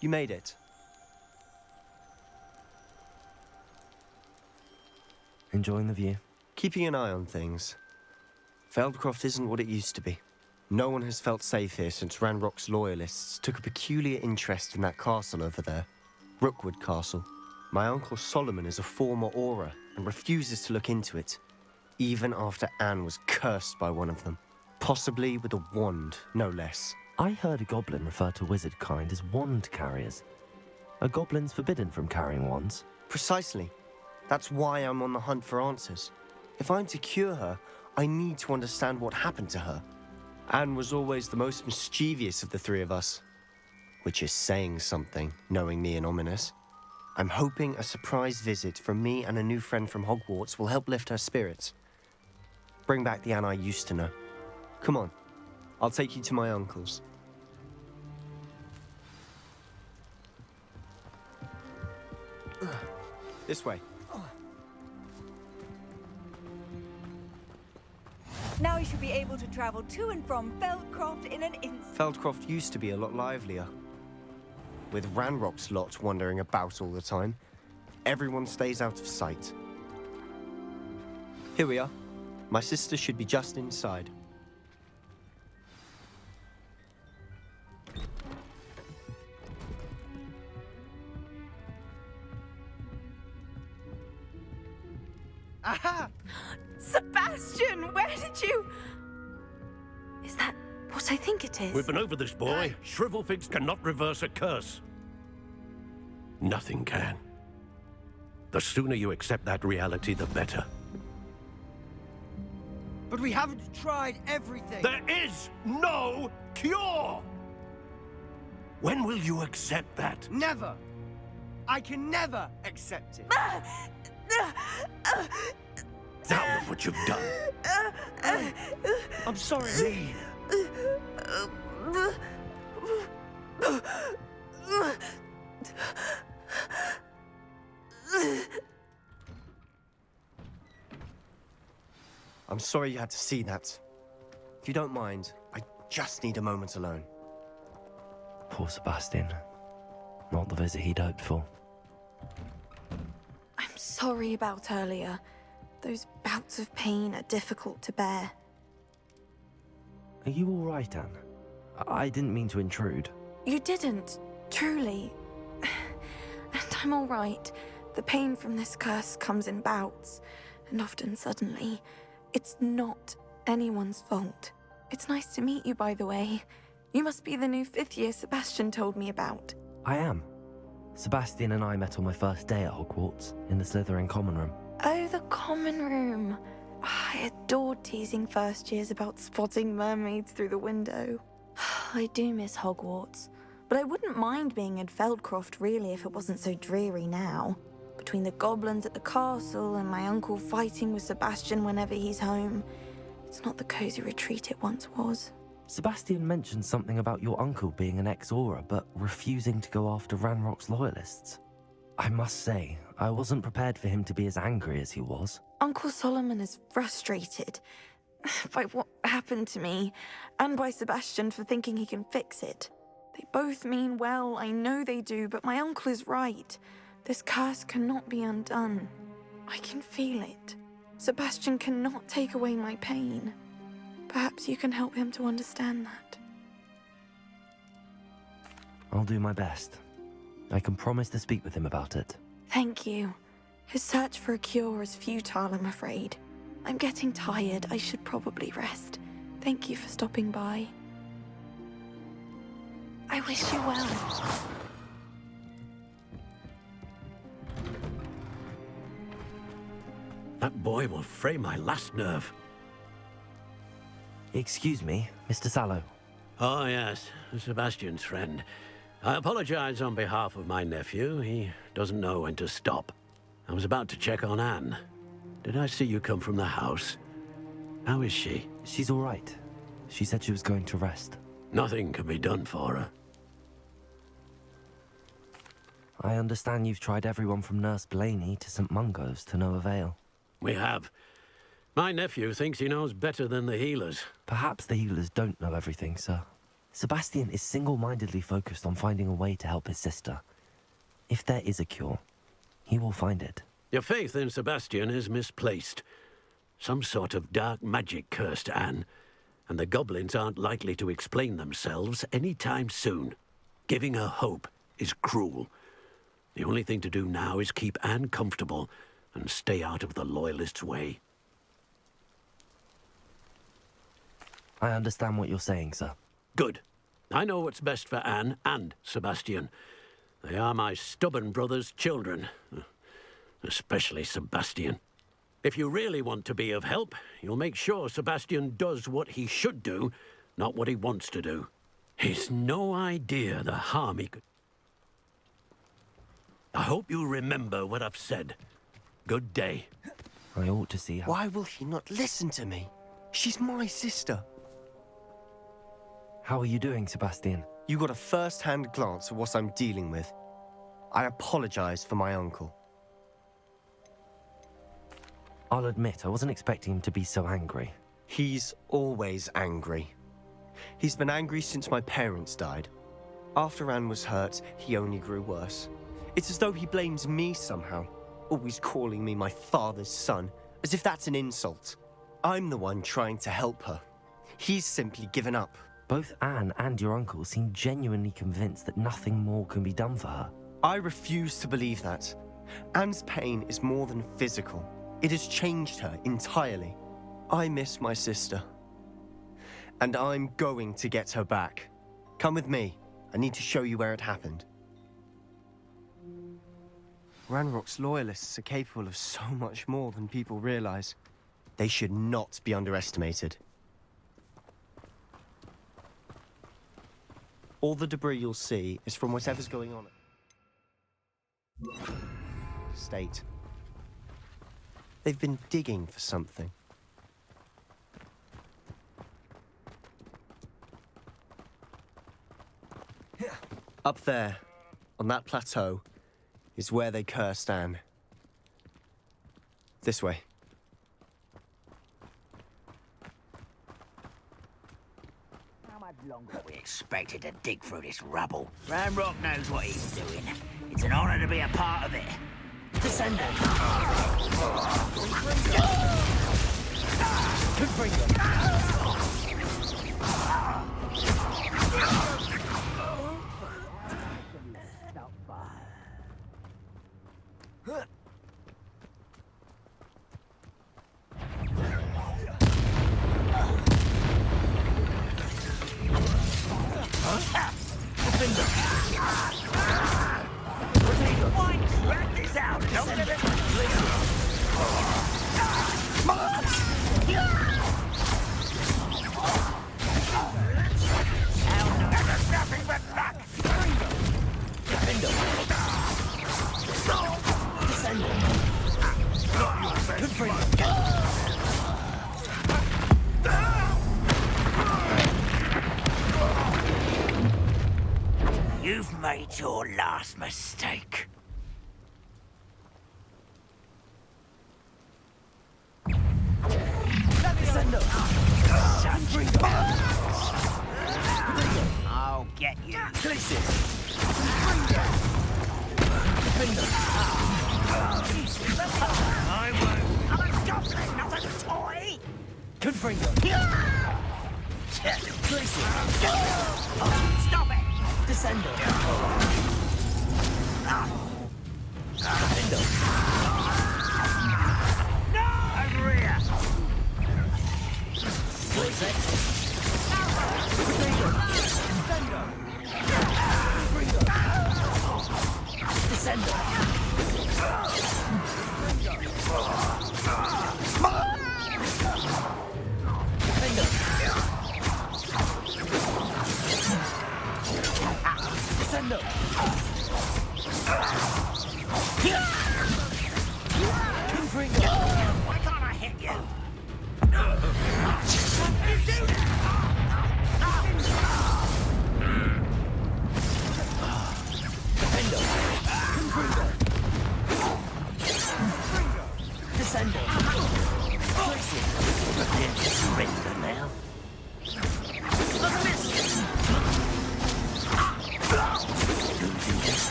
You made it. Enjoying the view? Keeping an eye on things. Feldcroft isn't what it used to be. No one has felt safe here since Ranrock's loyalists took a peculiar interest in that castle over there. Rookwood Castle. My uncle Solomon is a former Auror and refuses to look into it, even after Anne was cursed by one of them. Possibly with a wand, no less. I heard a goblin refer to wizard kind as wand carriers. Are goblins forbidden from carrying wands? Precisely. That's why I'm on the hunt for answers. If I'm to cure her, I need to understand what happened to her. Anne was always the most mischievous of the three of us. Which is saying something, knowing me and Ominous. I'm hoping a surprise visit from me and a new friend from Hogwarts will help lift her spirits. Bring back the Anne I used to know. Come on, I'll take you to my uncle's. This way. Now you should be able to travel to and from Feldcroft in an instant. Feldcroft used to be a lot livelier. With Ranrock's lot wandering about all the time, everyone stays out of sight. Here we are. My sister should be just inside. Aha! Sebastian, where did you... Is that what I think it is? We've been over this, boy. Shrivelfigs cannot reverse a curse. Nothing can. The sooner you accept that reality, the better. But we haven't tried everything. There is no cure! When will you accept that? Never. I can never accept it. Now look what you've done. I'm sorry. Leave. I'm sorry you had to see that. If you don't mind, I just need a moment alone. Poor Sebastian. Not the visit he'd hoped for. I'm sorry about earlier. Those bouts of pain are difficult to bear. Are you all right, Anne? I didn't mean to intrude. You didn't, truly. And I'm all right. The pain from this curse comes in bouts, and often suddenly. It's not anyone's fault. It's nice to meet you, by the way. You must be the new 5th year Sebastian told me about. I am. Sebastian and I met on my first day at Hogwarts, in the Slytherin common room. Oh, the common room. I adored teasing first years about spotting mermaids through the window. I do miss Hogwarts, but I wouldn't mind being in Feldcroft really if it wasn't so dreary now. Between the goblins at the castle and my uncle fighting with Sebastian whenever he's home, it's not the cozy retreat it once was. Sebastian mentioned something about your uncle being an ex-Auror, but refusing to go after Ranrock's loyalists. I must say, I wasn't prepared for him to be as angry as he was. Uncle Solomon is frustrated by what happened to me, and by Sebastian for thinking he can fix it. They both mean well, I know they do, but my uncle is right. This curse cannot be undone. I can feel it. Sebastian cannot take away my pain. Perhaps you can help him to understand that. I'll do my best. I can promise to speak with him about it. Thank you. His search for a cure is futile, I'm afraid. I'm getting tired. I should probably rest. Thank you for stopping by. I wish you well. That boy will fray my last nerve. Excuse me, Mr. Sallow. Oh, yes, Sebastian's friend. I apologize on behalf of my nephew. He doesn't know when to stop. I was about to check on Anne. Did I see you come from the house? How is she? She's all right. She said she was going to rest. Nothing can be done for her. I understand you've tried everyone from Nurse Blaney to St. Mungo's to no avail. We have. My nephew thinks he knows better than the healers. Perhaps the healers don't know everything, sir. Sebastian is single-mindedly focused on finding a way to help his sister. If there is a cure, he will find it. Your faith in Sebastian is misplaced. Some sort of dark magic cursed Anne, and the goblins aren't likely to explain themselves any time soon. Giving her hope is cruel. The only thing to do now is keep Anne comfortable and stay out of the Loyalists' way. I understand what you're saying, sir. Good. I know what's best for Anne and Sebastian. They are my stubborn brother's children. Especially Sebastian. If you really want to be of help, you'll make sure Sebastian does what he should do, not what he wants to do. He's no idea the harm he could... I hope you remember what I've said. Good day. I ought to see how... Why will he not listen to me? She's my sister. How are you doing, Sebastian? You got a first-hand glance at what I'm dealing with. I apologize for my uncle. I'll admit, I wasn't expecting him to be so angry. He's always angry. He's been angry since my parents died. After Anne was hurt, he only grew worse. It's as though he blames me somehow, always calling me my father's son, as if that's an insult. I'm the one trying to help her. He's simply given up. Both Anne and your uncle seem genuinely convinced that nothing more can be done for her. I refuse to believe that. Anne's pain is more than physical. It has changed her entirely. I miss my sister. And I'm going to get her back. Come with me. I need to show you where it happened. Ranrock's loyalists are capable of so much more than people realize. They should not be underestimated. All the debris you'll see is from whatever's going on. State. They've been digging for something. Up there, on that plateau, is where they cursed Anne. This way. How much longer are we expected to dig through this rubble? Ranrock knows what he's doing. It's an honor to be a part of it. Descender. Could bring them. Rat this out! Don't let it... Nothing but luck! You've made your last mistake. I'll get you. I won't. I'm a goblin, not a toy. Confringo. Stop it. Descendo. No! Over here. Why can't I hit you? You do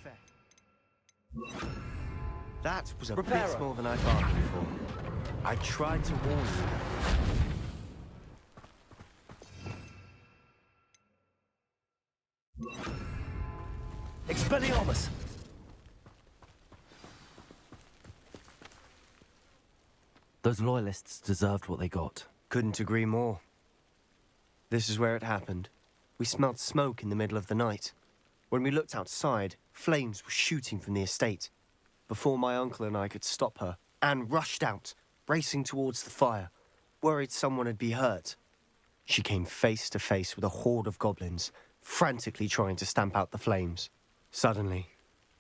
fair. That was a Reparo. bit more than I bargained for. I tried to warn you. Expelliarmus! Those loyalists deserved what they got. Couldn't agree more. This is where it happened. We smelled smoke in the middle of the night. When we looked outside, flames were shooting from the estate. Before my uncle and I could stop her, Anne rushed out, racing towards the fire, worried someone had been hurt. She came face to face with a horde of goblins, frantically trying to stamp out the flames. Suddenly,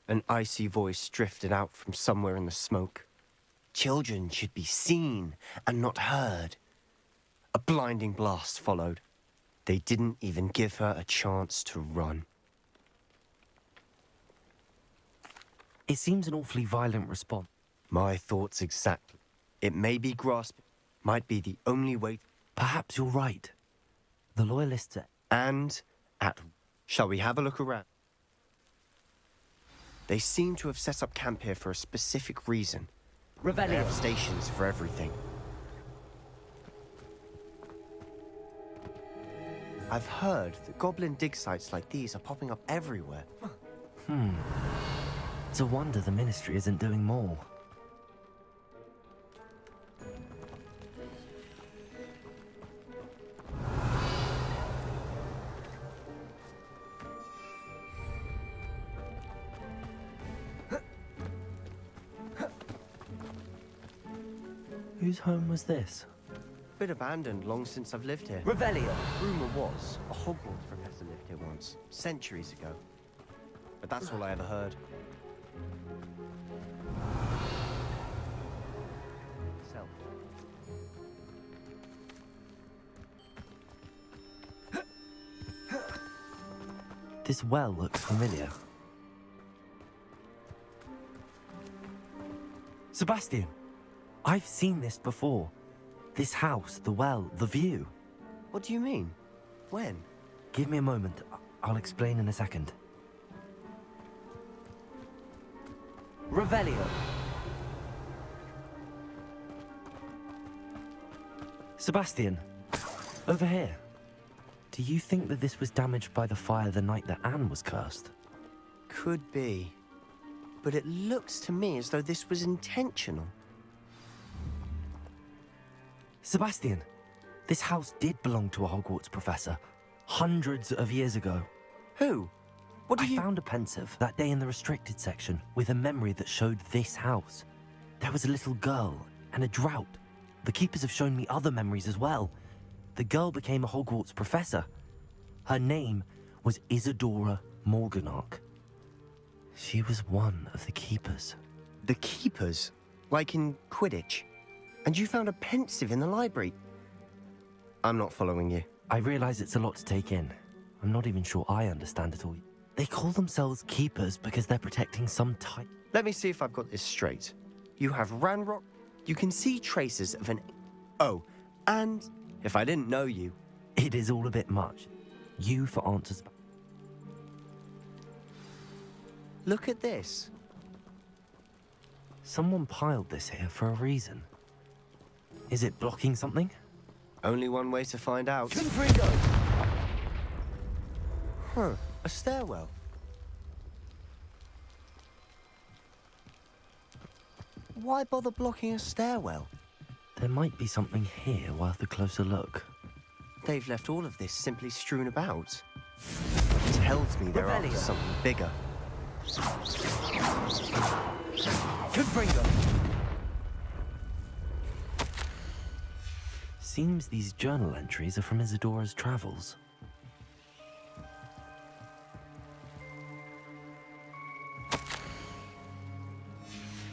an icy voice drifted out from somewhere in the smoke. Children should be seen and not heard. A blinding blast followed. They didn't even give her a chance to run. It seems an awfully violent response. My thoughts exactly. It may be grasping, might be the only way. Perhaps you're right. The loyalists are... And shall we have a look around? They seem to have set up camp here for a specific reason. They have stations for everything. I've heard that goblin dig sites like these are popping up everywhere. It's a wonder the Ministry isn't doing more. Whose home was this? Bit abandoned long since I've lived here. Revelio! Rumour was a Hogwarts professor lived here once, centuries ago. But that's all I ever heard. Self. This well looks familiar. Sebastian! I've seen this before. This house, the well, the view. What do you mean? When? Give me a moment. I'll explain in a second. Revelio. Sebastian, over here. Do you think that this was damaged by the fire the night that Anne was cursed? Could be. But it looks to me as though this was intentional. Sebastian, this house did belong to a Hogwarts professor, hundreds of years ago. Who? What do I you... found a pensive that day in the restricted section with a memory that showed this house. There was a little girl and a drought. The keepers have shown me other memories as well. The girl became a Hogwarts professor. Her name was Isadora Morganach. She was one of the keepers. The keepers? Like in Quidditch? And you found a pensive in the library? I'm not following you. I realize it's a lot to take in. I'm not even sure I understand it all. They call themselves keepers because they're protecting some type. Let me see if I've got this straight. You have Ranrock. You can see traces of an... Oh, and if I didn't know you... It is all a bit much. You for answers. Look at this. Someone piled this here for a reason. Is it blocking something? Only one way to find out. Huh, a stairwell. Why bother blocking a stairwell? There might be something here worth a closer look. They've left all of this simply strewn about. It tells me they're after something bigger. Seems these journal entries are from Isadora's travels.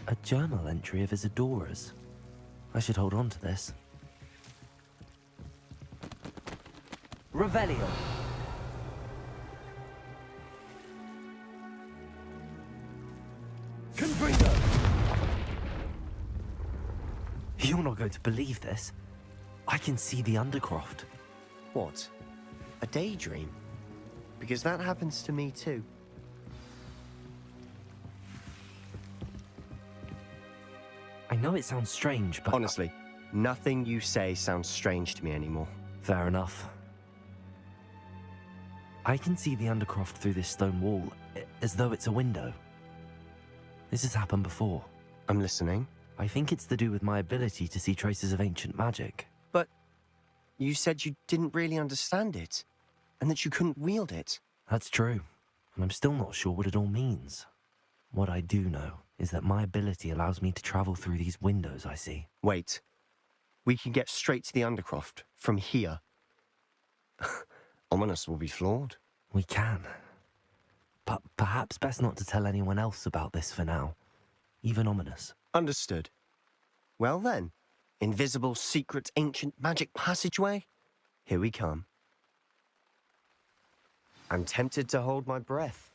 A journal entry of Isadora's. I should hold on to this. Revelio. You're not going to believe this. I can see the Undercroft. What? A daydream? Because that happens to me too. I know it sounds strange, but... Honestly, nothing you say sounds strange to me anymore. Fair enough. I can see the Undercroft through this stone wall, as though it's a window. This has happened before. I'm listening. I think it's to do with my ability to see traces of ancient magic. But you said you didn't really understand it, and that you couldn't wield it. That's true, and I'm still not sure what it all means. What I do know is that my ability allows me to travel through these windows I see. Wait. We can get straight to the Undercroft from here. Ominous will be floored. We can. But perhaps best not to tell anyone else about this for now. Even Ominous. Understood. Well then, invisible, secret, ancient magic passageway? Here we come. I'm tempted to hold my breath.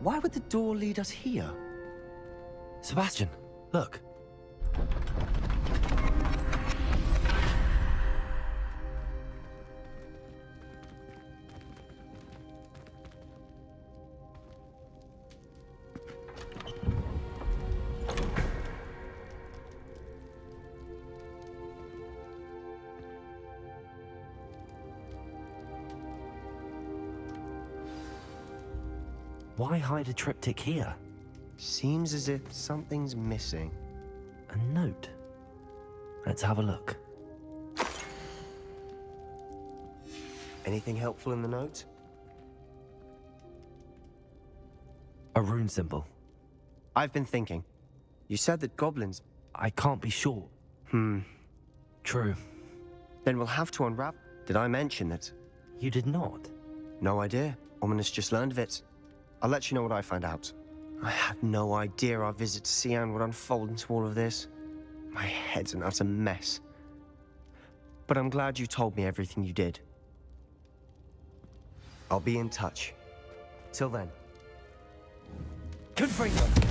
Why would the door lead us here? Sebastian, look. Why hide a triptych here? Seems as if something's missing. A note. Let's have a look. Anything helpful in the note? A rune symbol. I've been thinking. You said that goblins... I can't be sure. True. Then we'll have to unwrap... Did I mention that? You did not. No idea. Ominous just learned of it. I'll let you know what I find out. I had no idea our visit to Sian would unfold into all of this. My head's an utter mess. But I'm glad you told me everything you did. I'll be in touch. Till then. Confringo!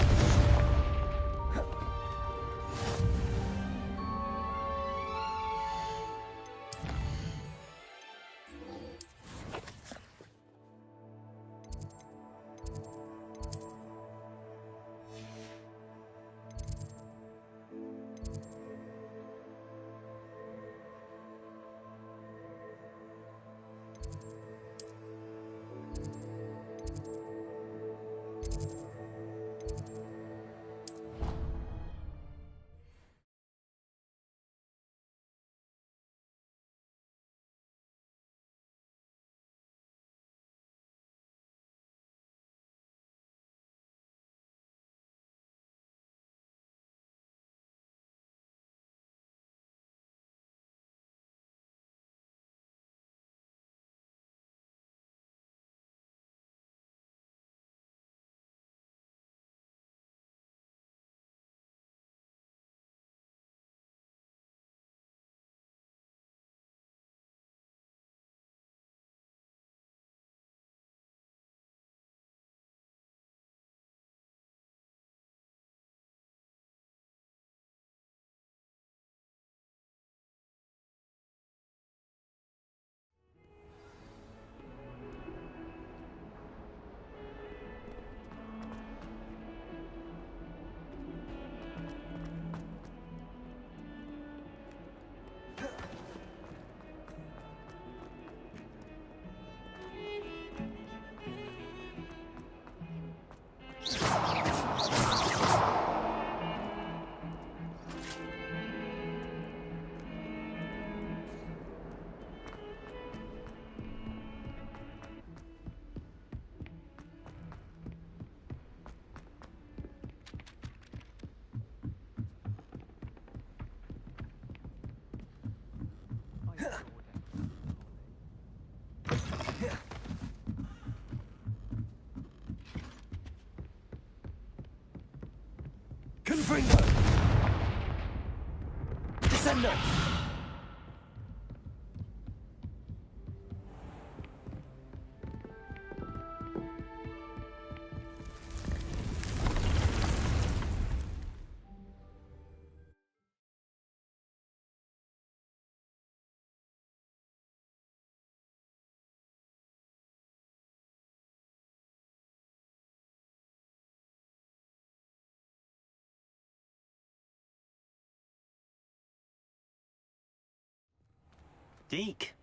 Fringo! Descender! Deke.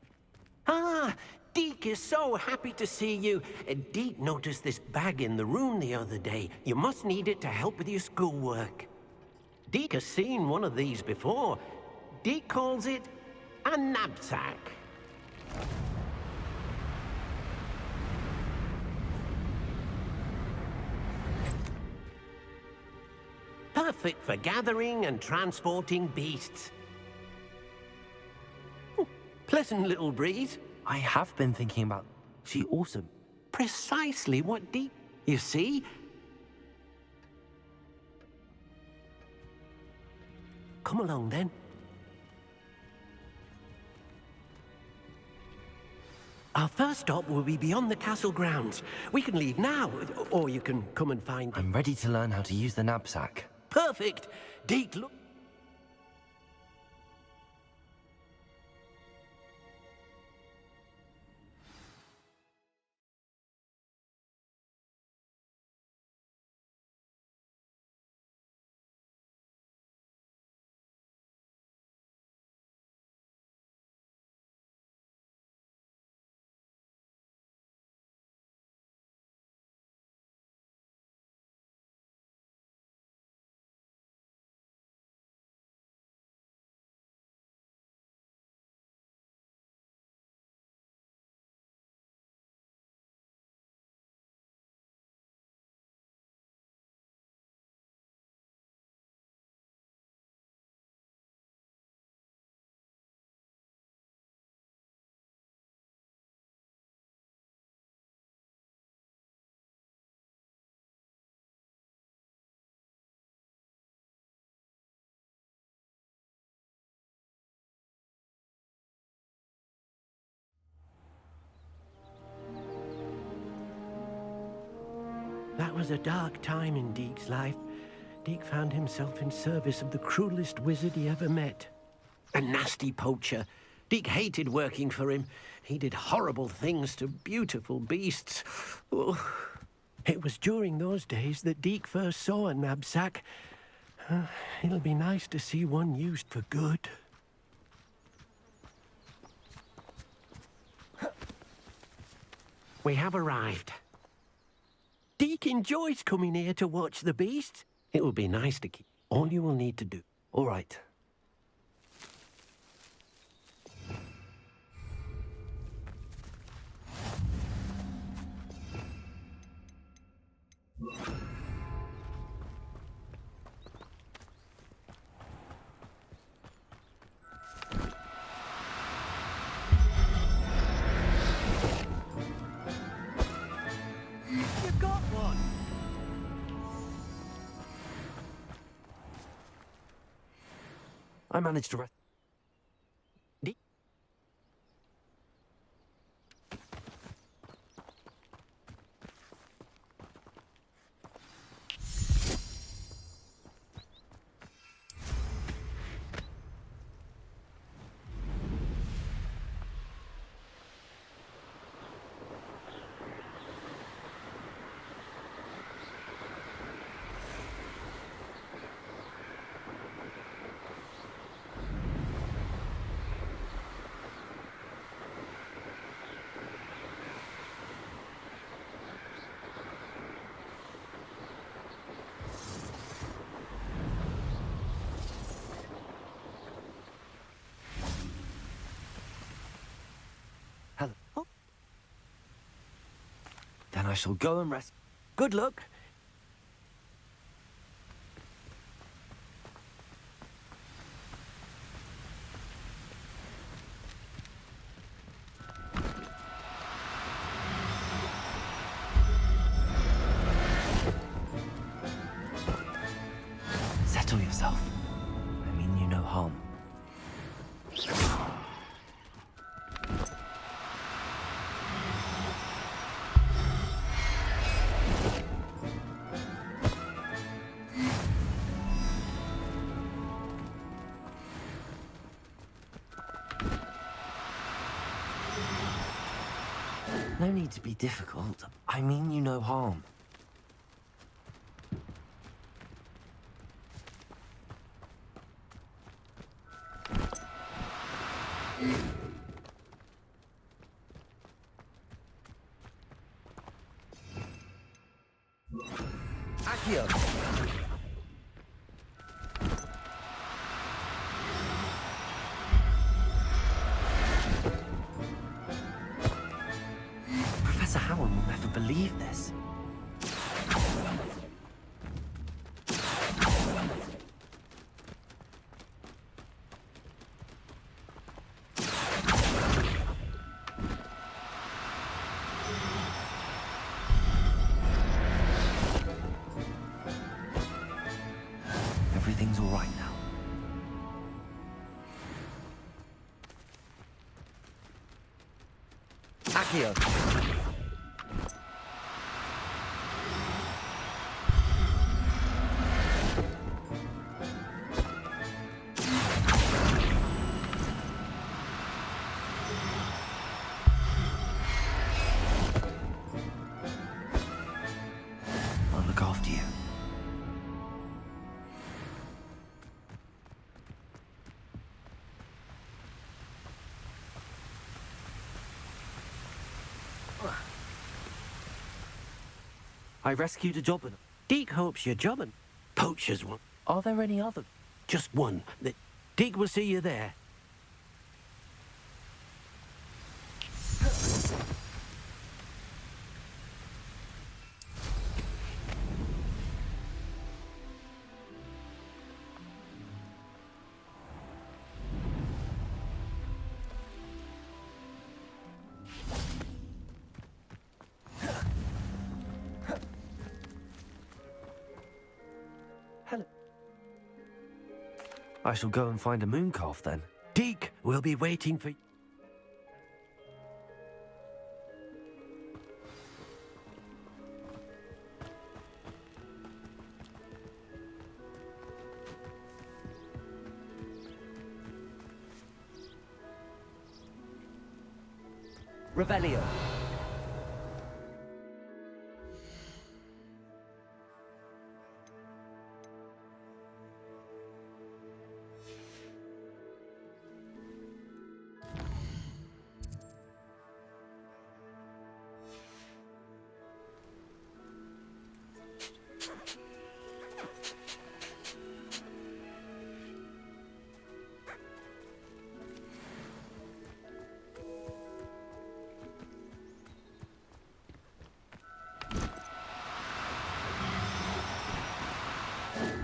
Ah, Deke is so happy to see you. Deke noticed this bag in the room the other day. You must need it to help with your schoolwork. Deke has seen one of these before. Deke calls it a knapsack. Perfect for gathering and transporting beasts. Pleasant little breeze. I have been thinking about... She also... Precisely what Deke... You see? Come along, then. Our first stop will be beyond the castle grounds. We can leave now, or you can come and find... I'm ready to learn how to use the knapsack. Perfect! Deke, look... That was a dark time in Deke's life. Deke found himself in service of the cruelest wizard he ever met. A nasty poacher. Deke hated working for him. He did horrible things to beautiful beasts. Oh. It was during those days that Deke first saw a knapsack. It'll be nice to see one used for good. We have arrived. Deke enjoys coming here to watch the beasts. It will be nice to keep. All you will need to do. All right. You got one. I managed to... Deke. Hello. Oh. Then I shall go and rest. Good luck. No need to be difficult. I mean you no harm. Accio! Professor Howard will never believe this. Everything's all right now. Accio! I'll look after you. I rescued a jobber. Deke hopes you're jobbing. Poachers one. Are there any other? Just one. Deke will see you there. Hello. I shall go and find a mooncalf then. Deke will be waiting for you. Revelio.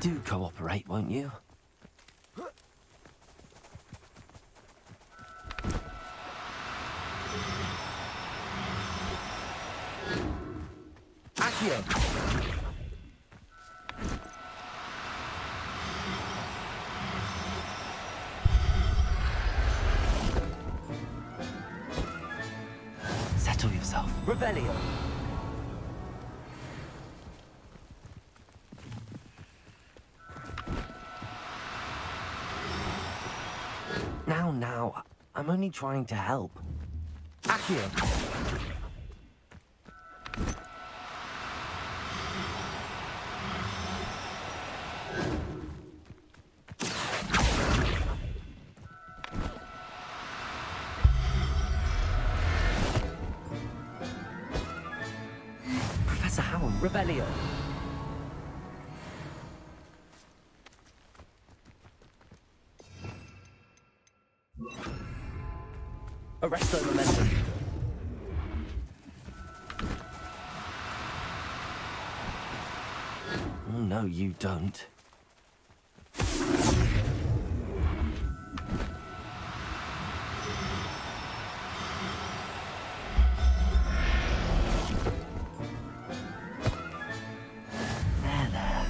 Do cooperate, won't you? Accio! Settle yourself. Revelio! Now, I'm only trying to help. Accio! Professor Howard, Revelio! Arresto momentum. Oh, no, you don't. There.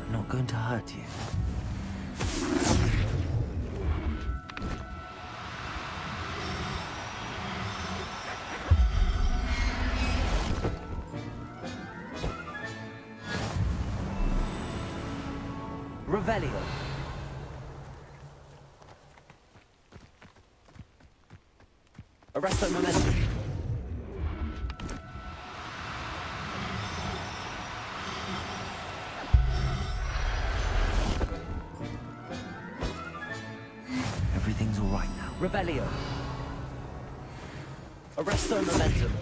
I'm not going to hurt you. Revelio! Arresto momentum. Revelio. Arresto momentum.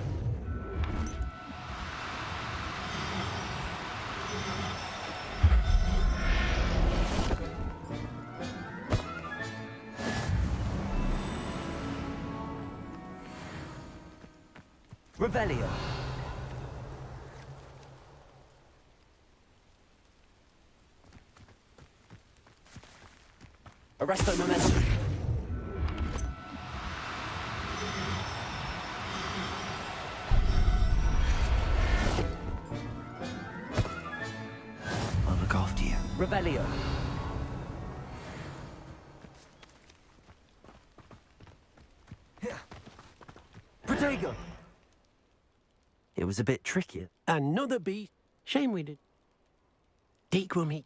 Revelio. Arresto momentum. I'll look after you. Revelio. Protego! It was a bit tricky. Another beast. Shame we did. Deke will meet.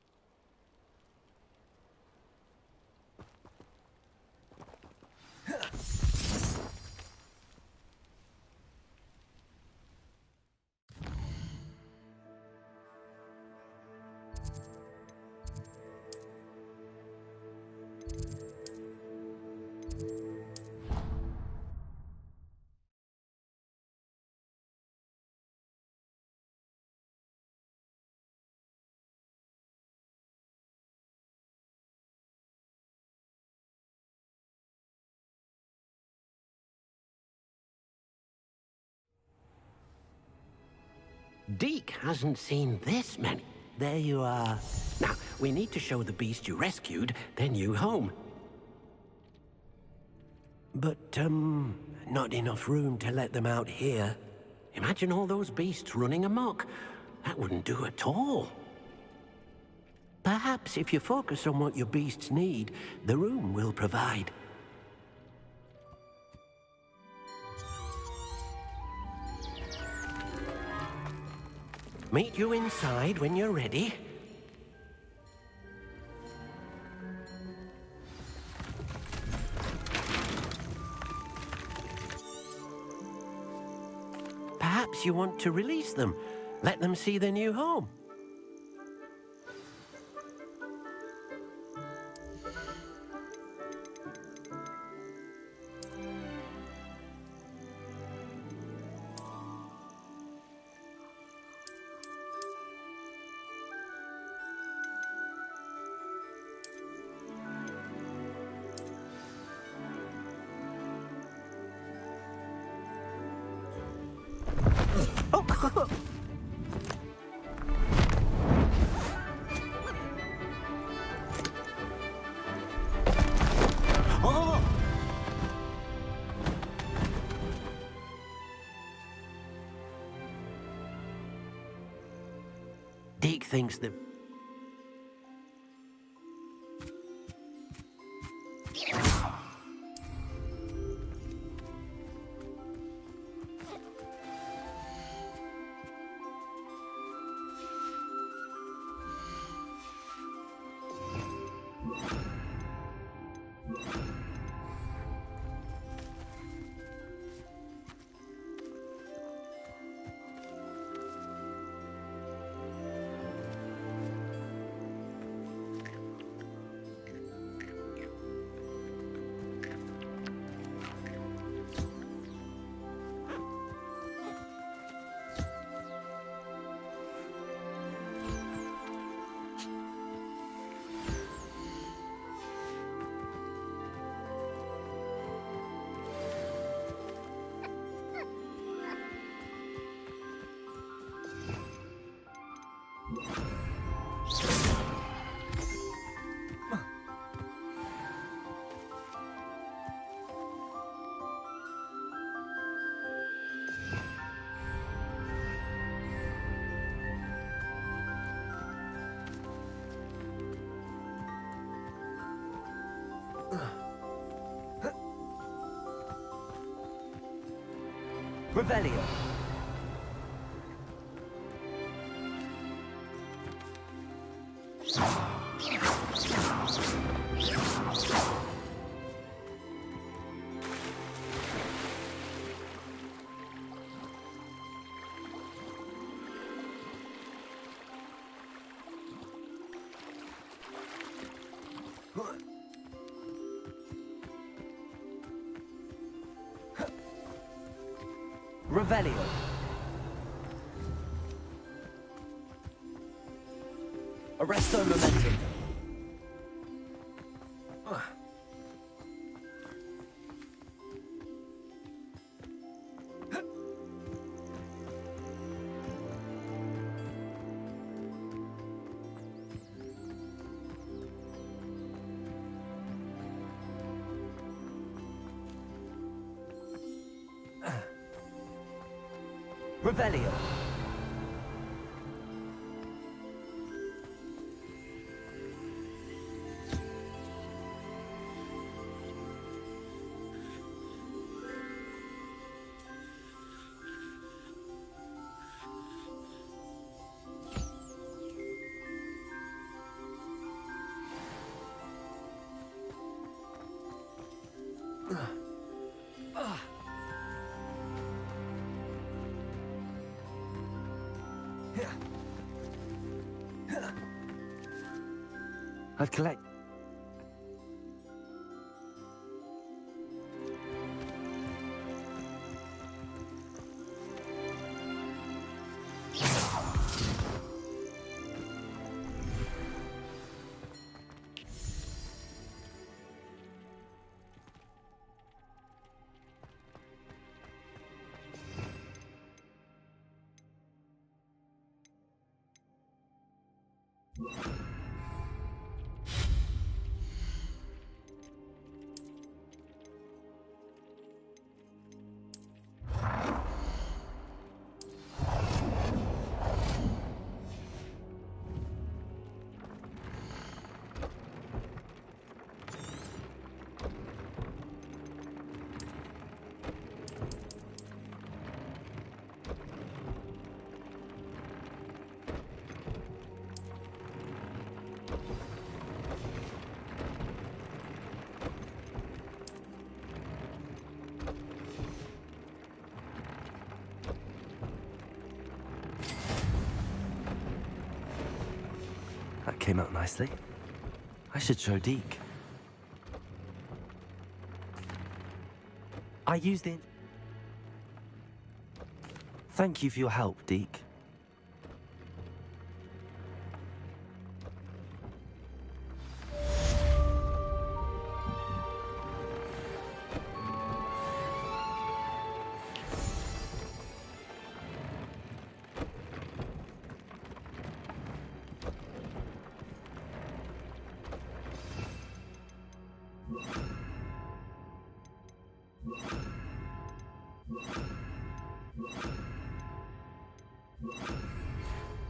Deke hasn't seen this many. There you are. Now, we need to show the beast you rescued their new home. But, not enough room to let them out here. Imagine all those beasts running amok. That wouldn't do at all. Perhaps if you focus on what your beasts need, the room will provide. Meet you inside when you're ready. Perhaps you want to release them. Let them see their new home. Deke thinks that... Revelio. Revelio. Arresto momentum. Revelio. I've collected. That came out nicely. I should show Deke. I used the... Thank you for your help, Deke.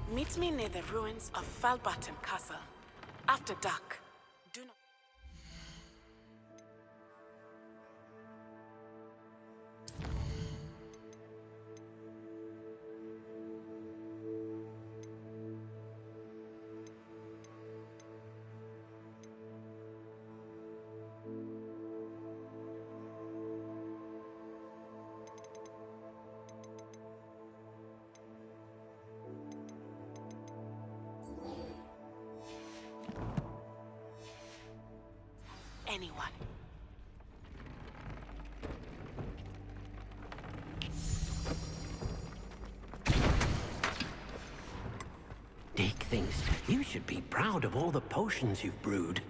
Meet me near the ruins of Falbatten Castle. After dark. Do not... anyone. Deke thinks you should be proud of all the potions you've brewed.